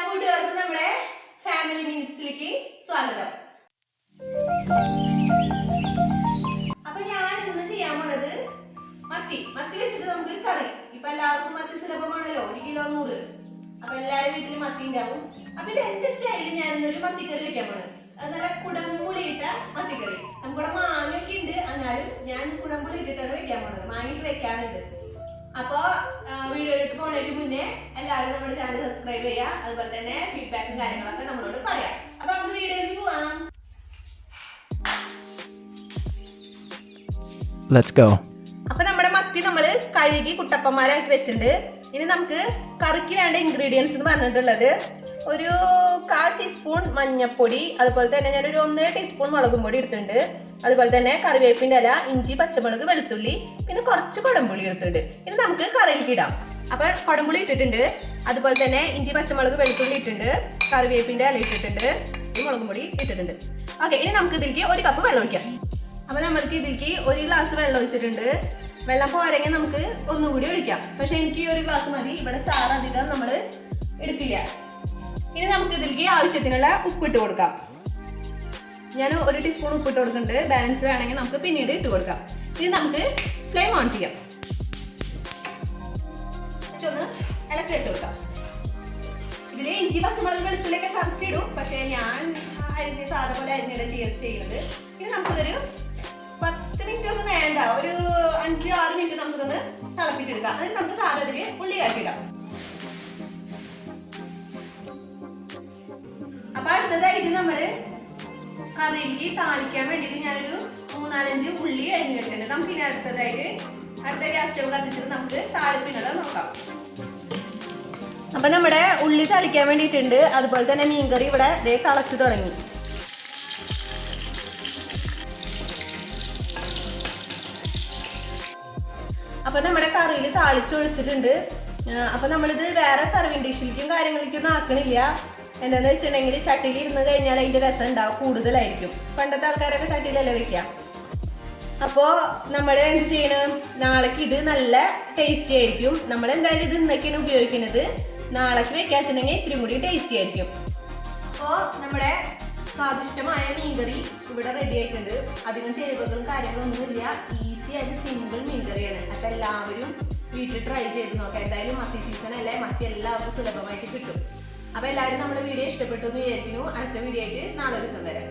കൂട്ടുകാർക്കും നമ്മുടെ ഫാമിലി മിനിറ്റ്സിലേക്ക് സ്വാഗതം. അപ്പൊ ഞാൻ ഇന്ന് ചെയ്യാൻ പോണത് മത്തി വെച്ചിട്ട് നമുക്ക് കറി. ഇപ്പൊ എല്ലാവർക്കും മത്തി സുലഭമാണല്ലോ, 1 കിലോ 100. അപ്പൊ എല്ലാവരും വീട്ടിൽ മത്തി ഉണ്ടാവും. അപ്പൊ ഇത് എന്റെ സ്റ്റൈലിൽ ഞാൻ ഇന്നൊരു മത്തിക്കറി വെക്കാൻ പോണത്. അത് നല്ല കുടംപുളിയിട്ട മത്തിക്കറി. നമുക്കിവിടെ മാങ്ങയൊക്കെ ഉണ്ട്, എന്നാലും ഞാൻ കുടംപുളി ഇട്ടിട്ടാണ് വെക്കാൻ പോണത്. മാങ്ങിട്ട് വെക്കാറുണ്ട്. അപ്പൊ വീഡിയോയിലോട്ട് പോണതിന് മുന്നേ എല്ലാവരും നമ്മുടെ ചാനൽ സബ്സ്ക്രൈബ് ചെയ്യുക. അതുപോലെ തന്നെ ഫീഡ്ബാക്കും കാര്യങ്ങളൊക്കെ നമ്മളോട് പറയാം. അപ്പൊ നമുക്ക് വീഡിയോയിലേക്ക് പോവാം. അപ്പൊ നമ്മുടെ മത്തി നമ്മള് കഴുകി കുട്ടപ്പന്മാരാക്കി വെച്ചിട്ടുണ്ട്. ഇനി നമുക്ക് കറിക്ക് വേണ്ട ഇൻഗ്രീഡിയൻസ് എന്ന് പറഞ്ഞിട്ടുള്ളത് ഒരു 1/4 ടീസ്പൂൺ മഞ്ഞൾപ്പൊടി, അതുപോലെ തന്നെ ഞാനൊരു 1.5 ടീസ്പൂൺ മുളകും പൊടി എടുത്തിട്ടുണ്ട്. അതുപോലെ തന്നെ കറിവേപ്പിൻ്റെ ഇല, ഇഞ്ചി, പച്ചമുളക്, വെളുത്തുള്ളി, പിന്നെ കുറച്ച് കുടംപുളി എടുത്തിട്ടുണ്ട്. ഇനി നമുക്ക് കറിയിലേക്ക് ഇടാം. അപ്പൊ കുടംപുളി ഇട്ടിട്ടുണ്ട്, അതുപോലെ തന്നെ ഇഞ്ചി, പച്ചമുളക്, വെളുത്തുള്ളി ഇട്ടിട്ടുണ്ട്, കറിവേപ്പിൻ്റെ ഇല ഇട്ടിട്ടുണ്ട്, ഈ മുളകും പൊടി ഇട്ടിട്ടുണ്ട്. ഓക്കെ, ഇനി നമുക്ക് ഇതിലേക്ക് 1 കപ്പ് വെള്ളം ഒഴിക്കാം. അപ്പൊ നമ്മൾക്ക് ഇതിലേക്ക് 1 ഗ്ലാസ് വെള്ളം ഒഴിച്ചിട്ടുണ്ട്. വെള്ളം പോരെങ്കിൽ നമുക്ക് ഒന്നുകൂടി ഒഴിക്കാം. പക്ഷെ എനിക്ക് ഈ 1 ഗ്ലാസ് മതി. ഇവിടെ ചാറ് അധികം നമ്മൾ എടുക്കില്ല. ഇനി നമുക്ക് ഇതിലേക്ക് ആവശ്യത്തിനുള്ള ഉപ്പിട്ട് കൊടുക്കാം. ഞാൻ 1 ടീസ്പൂൺ ഉപ്പിട്ട് കൊടുക്കുന്നുണ്ട്. ബാലൻസ് വേണമെങ്കിൽ നമുക്ക് പിന്നീട് ഇട്ട് കൊടുക്കാം. ഇനി നമുക്ക് ഫ്ലെയിം ഓൺ ചെയ്യാം. ഒന്ന് ഇളക്കി വെച്ച് കൊടുക്കാം. ഇതിൽ ഇഞ്ചി, പച്ചമുളക്, വെളുത്തുള്ളിയൊക്കെ ചതച്ചിടും, പക്ഷേ ഞാൻ സാധാ പോലെ അരിഞ്ഞിട ചെയ്യുന്നത്. ഇനി നമുക്കിതൊരു 10 മിനിറ്റ് ഒന്നും വേണ്ട, ഒരു 5-6 മിനിറ്റ് നമുക്കിതൊന്ന് തിളപ്പിച്ചെടുക്കാം. അതിന് നമുക്ക് സാധാ ഇതിൽ ഉള്ളി കാച്ചിടാം. അപ്പൊ അടുത്തതായിട്ട് നമ്മള് കറിയിലേക്ക് താളിക്കാൻ വേണ്ടിയിട്ട് ഞാനൊരു 3-4 ഉള്ളി അരിഞ്ഞു വെച്ചിട്ടുണ്ട്. നമുക്ക് ഇനി അടുത്ത ഗ്യാസ് സ്റ്റവ് കത്തിച്ചിട്ട് നമുക്ക് താളിപ്പിനുള്ള നോക്കാം. അപ്പൊ നമ്മുടെ ഉള്ളി തളിക്കാൻ വേണ്ടിയിട്ടുണ്ട്. അതുപോലെ തന്നെ മീൻകറി ഇവിടെ തിളച്ചു തുടങ്ങി. അപ്പൊ നമ്മുടെ കറിയിൽ താളിച്ചൊഴിച്ചിട്ടുണ്ട്. അപ്പൊ നമ്മളിത് വേറെ സർവിങ് ഡിഷിലേക്കും കാര്യങ്ങളിലേക്കൊന്നും ആക്കണില്ല. എന്താണെന്ന് വെച്ചിട്ടുണ്ടെങ്കിൽ ചട്ടിയിൽ ഇരുന്ന് കഴിഞ്ഞാൽ അതിൻ്റെ രസം ഉണ്ടാവും, കൂടുതലായിരിക്കും. പണ്ടത്തെ ആൾക്കാരൊക്കെ ചട്ടിയിലല്ലേ വെക്കാം. അപ്പോൾ നമ്മൾ എന്ത് ചെയ്യണം, നാളേക്ക് ഇത് നല്ല ടേസ്റ്റി ആയിരിക്കും. നമ്മൾ എന്തായാലും ഇത് ഇന്നൊക്കെയാണ് ഉപയോഗിക്കുന്നത്. നാളേക്ക് വെക്കാച്ചിട്ടുണ്ടെങ്കിൽ ഇത്തിരി കൂടി ടേസ്റ്റി ആയിരിക്കും. അപ്പോൾ നമ്മുടെ സ്വാദിഷ്ടമായ മീൻകറി ഇവിടെ റെഡി ആയിട്ടുണ്ട്. അധികം ചേരുവകളും കാര്യങ്ങളൊന്നുമില്ല. ഈസി ആയിട്ട് സിമ്പിൾ മീൻകറിയാണ്. അപ്പോൾ എല്ലാവരും വീട്ടിൽ ട്രൈ ചെയ്ത് നോക്കാം. എന്തായാലും മത്തി സീസൺ അല്ലേ, മത്തി എല്ലാവർക്കും സുലഭമായിട്ട് കിട്ടും. അപ്പോൾ എല്ലാവരും നമ്മുടെ വീഡിയോ ഇഷ്ടപ്പെട്ടു എന്ന് വിചാരിക്കുന്നു. അടുത്ത വീഡിയോ ആയിട്ട് നാളെ ഒരു ദിവസം വരാം.